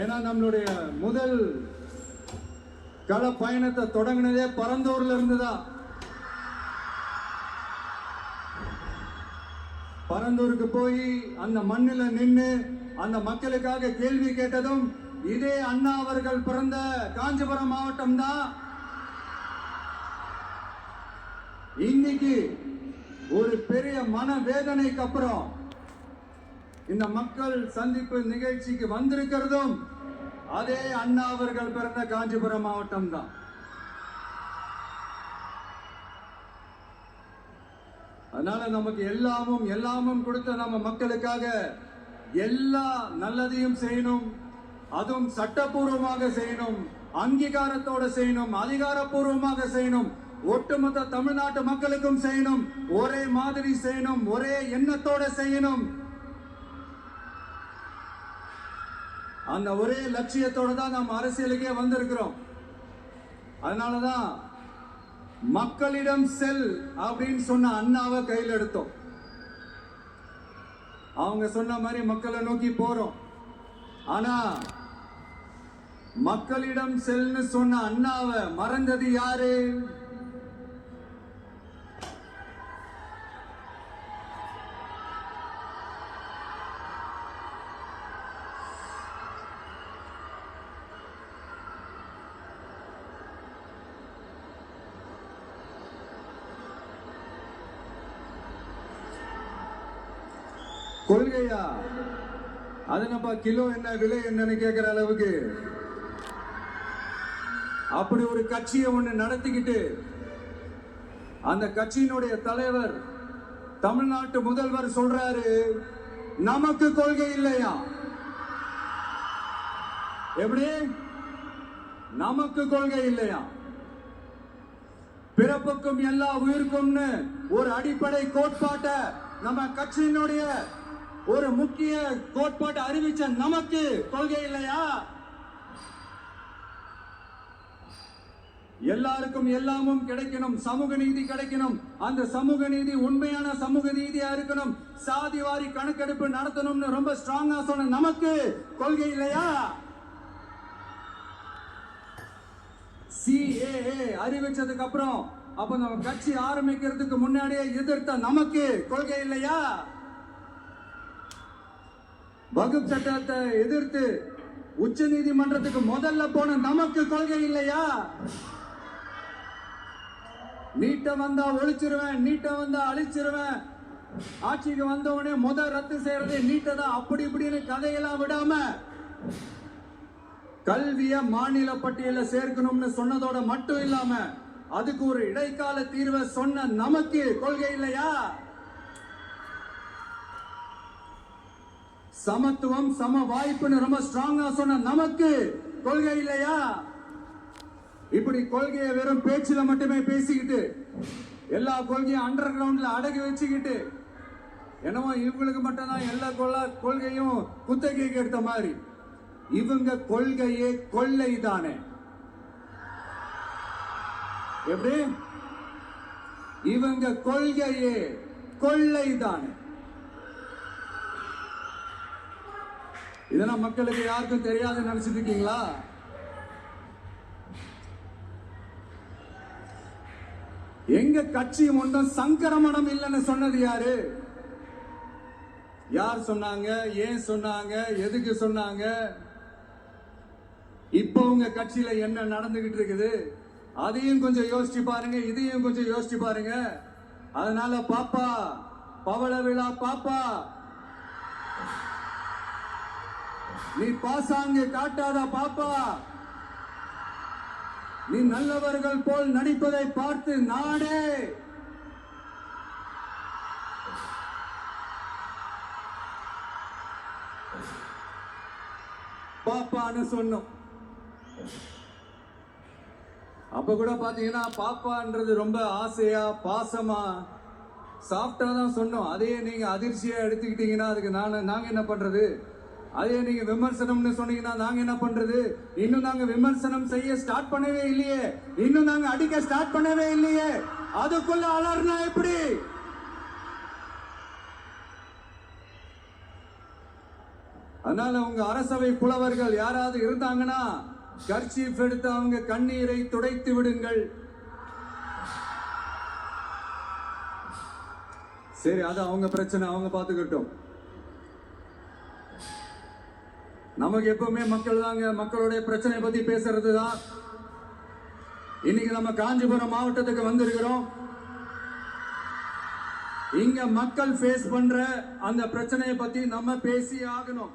ஏன்னா நம்மளுடைய முதல் கள பயணத்தை தொடங்கினதே பரந்தூர்ல இருந்துதான். பரந்தூருக்கு போய் அந்த மண்ணில நின்று அந்த மக்களுக்காக கேள்வி கேட்டதும் இதே அண்ணா அவர்கள் பிறந்த காஞ்சிபுரம் மாவட்டம் தான். இன்னைக்கு ஒரு பெரிய மனவேதனைக்கு அப்புறம் இந்த மக்கள் சந்திப்பு நிகழ்ச்சிக்கு வந்திருக்கிறதும் அதே அண்ணா அவர்கள் பிறந்த காஞ்சிபுரம் மாவட்டம் தான். அதனால நமக்கு எல்லாமும் கொடுத்த நம்ம மக்களுக்காக எல்லா நல்லதையும் செய்யணும், அதுவும் சட்டப்பூர்வமாக செய்யணும், அங்கீகாரத்தோட செய்யணும், அதிகாரப்பூர்வமாக செய்யணும், ஒட்டுமொத்த தமிழ்நாட்டு மக்களுக்கும் செய்யணும், ஒரே மாதிரி செய்யணும், ஒரே எண்ணத்தோட செய்யணும். அந்த ஒரே லட்சியத்தோட தான் நம்ம அரசியலுக்கே வந்திருக்கிறோம். அதனாலதான் மக்களிடம் செல் அப்படின்னு சொன்ன அண்ணாவை கையில் எடுத்தோம். அவங்க சொன்ன மாதிரி மக்களை நோக்கி போறோம். ஆனா மக்களிடம் செல்னு சொன்ன அண்ணாவை மறந்தது யாரு? கொள்கையா? அதனப்பா கிலோ என்ன விலை என்னன்னு கேட்கிற அளவுக்கு அப்படி ஒரு கட்சியை ஒண்ணு நடத்திக்கிட்டு அந்த கட்சியினுடைய தலைவர் தமிழ்நாட்டு முதல்வர் சொல்றாரு, நமக்கு கொள்கை இல்லையா? எப்படி? நமக்கு கொள்கை இல்லையா? பிறப்புக்கும் எல்லா உயிருக்கும்னு ஒரு அடிப்படை கோட்பாட்டை நம்ம கட்சியினுடைய ஒரு முக்கிய கோட்பாட்டை அறிவிச்ச நமக்கு கொள்கை இல்லையா? எல்லாருக்கும் எல்லாமும் கிடைக்கணும், சமூக நீதி கிடைக்கணும், அந்த சமூக நீதி உண்மையான சமூக நீதியா இருக்கணும், சாதிவாரி கணக்கெடுப்பு நடத்தணும்னு ரொம்ப ஸ்ட்ராங்கா சொன்ன நமக்கு கொள்கை இல்லையா? CAA அறிவிச்சதுக்கு அப்புறம் அப்ப நம்ம கட்சி ஆரம்பிக்கிறதுக்கு முன்னாடியே எதிர்த்த நமக்கு கொள்கை இல்லையா? வகுப்பு சட்டத்தை எதிர்த்து உச்ச நீதிமன்றத்துக்கு முதல்ல போன நமக்கு கொள்கை இல்லையா? நீட்ட வந்தா ஒழிச்சிருவேன், நீட்ட வந்தா அழிச்சிருவேன், ஆட்சிக்கு வந்தவனே ரத்து செய்யறது நீட்ட தான், அப்படி இப்படின்னு கதையெல்லாம் விடாம கல்விய மாநில பட்டியல சேர்க்கணும்னு சொன்னதோட மட்டும் இல்லாம அதுக்கு ஒரு இடைக்கால தீர்வை சொன்ன நமக்கு கொள்கை இல்லையா? சமத்துவம் சம வாய்ப்புன்னு ரொம்ப ஸ்ட்ராங்கா சொன்ன நமக்கு கொள்கை இல்லையா? இப்படி கொள்கையை வெறும் பேச்சுல மட்டுமே பேசிக்கிட்டு எல்லா கொள்கையும் அண்டர் கிரவுண்ட்ல அடக்கி வச்சுக்கிட்டு என்னவோ இவங்களுக்கு மட்டும்தான் எல்லா கொள்கையும் குத்தகைக்கு எடுத்த மாதிரி இவங்க கொள்கையே கொள்ளை தானே. எப்படி? இவங்க கொள்கையே கொள்ளை தானே. இதெல்லாம் மக்களுக்கு யாருக்கும் தெரியாதுன்னு நினைச்சிட்டு இருக்கீங்களா? எங்க கட்சி ஒன்றும் சங்கரமணம் இல்லைன்னு சொன்னது யாரு? யார் சொன்னாங்க? ஏன் சொன்னாங்க? எதுக்கு சொன்னாங்க? இப்போ உங்க கட்சியில என்ன நடந்துகிட்டு இருக்குது அதையும் கொஞ்சம் யோசிச்சு பாருங்க, இதையும் கொஞ்சம் யோசிச்சு பாருங்க. அதனால பாப்பா, பவள விழா பாப்பா, நீ பாசாங்க காட்டாத பாப்பா, நீ நல்லவர்கள் போல் நடிப்பதை பார்த்து நாடே பாப்பான்னு சொன்னோம். அப்ப கூட பாத்தீங்கன்னா பாப்பான்றது ரொம்ப ஆசையா பாசமா சாஃப்டா தான் சொன்னோம். அதையே நீங்க அதிர்ச்சியா எடுத்துக்கிட்டீங்கன்னா அதுக்கு நாங்க என்ன பண்றது? அதே நீங்க விமர்சனம்னு சொன்னீங்கன்னா நாங்க என்ன பண்றது? இன்னும் நாங்க விமர்சனம் செய்ய ஸ்டார்ட் பண்ணவே இல்லையே, இன்னும் நாங்க அடிக்க ஸ்டார்ட் பண்ணவே இல்லையே, அதுக்குள்ள அலர்னா எப்படி? அதனால உங்க அரசவை புலவர்கள் யாராவது இருந்தாங்கன்னா கர்ச்சீஃப் எடுத்து அவங்க கண்ணீரை துடைத்து விடுங்கள். சரி, அது அவங்க பிரச்சனை, அவங்க பார்த்துக்கிட்டோம். நமக்கு எப்பவுமே மக்கள் தாங்க, மக்களுடைய பிரச்சனை பத்தி பேசுறது தான். இன்னைக்கு நம்ம காஞ்சிபுரம் மாவட்டத்துக்கு வந்திருக்கிறோம். இங்க மக்கள் ஃபேஸ் பண்ற அந்த பிரச்சனையை பத்தி நம்ம பேசி ஆகணும்.